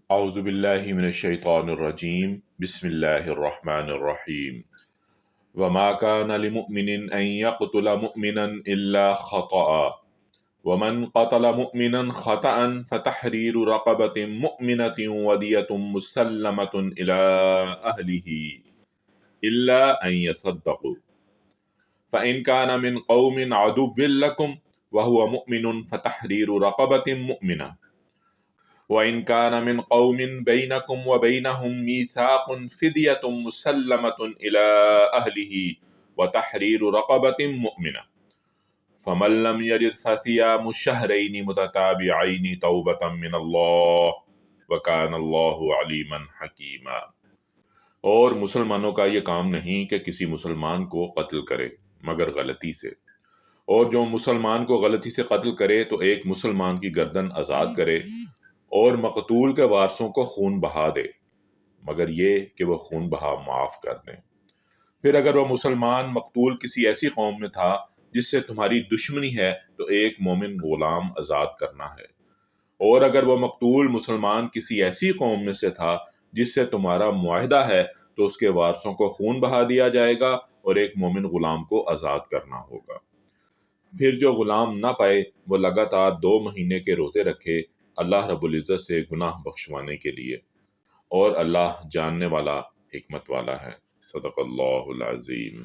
اعوذ باللہ من الشیطان الرجیم بسم اللہ الرحمن الرحیم وما كان لمؤمن ان يقتل مؤمنا الا خطأ ومن قتل مؤمنا خطأ فتحرير رقبة مؤمنة ودية مسلمة إلى أهله إلا أن يصدقوا فإن كان من قوم عدو لكم وهو مؤمن فتحرير رقبة مؤمنة وَإِنْ كَانَ مِنْ قَوْمٍ بَيْنَكُمْ وَبَيْنَهُمْ مِيثَاقٌ فِدْيَةٌ مُسَلَّمَةٌ إِلَىٰ أَهْلِهِ وَتَحْرِيرُ رَقَبَةٍ مُؤْمِنَةٍ فَمَن لَّمْ يَجِدْ فَصِيَامُ شَهْرَيْنِ مُتَتَابِعَيْنِ تَوْبَةً مِّنَ اللَّهِ وَكَانَ اللَّهُ عَلِيمًا حَكِيمًا۔ اور مسلمانوں کا یہ کام نہیں کہ کسی مسلمان کو قتل کرے مگر غلطی سے، اور جو مسلمان کو غلطی سے قتل کرے تو ایک مسلمان کی گردن آزاد کرے اور مقتول کے وارثوں کو خون بہا دے، مگر یہ کہ وہ خون بہا معاف کر دیں۔ پھر اگر وہ مسلمان مقتول کسی ایسی قوم میں تھا جس سے تمہاری دشمنی ہے تو ایک مومن غلام آزاد کرنا ہے، اور اگر وہ مقتول مسلمان کسی ایسی قوم میں سے تھا جس سے تمہارا معاہدہ ہے تو اس کے وارثوں کو خون بہا دیا جائے گا اور ایک مومن غلام کو آزاد کرنا ہوگا۔ پھر جو غلام نہ پائے وہ لگاتار 2 مہینے کے روزے رکھے اللہ رب العزت سے گناہ بخشوانے کے لیے، اور اللہ جاننے والا حکمت والا ہے۔ صدق اللہ العظیم۔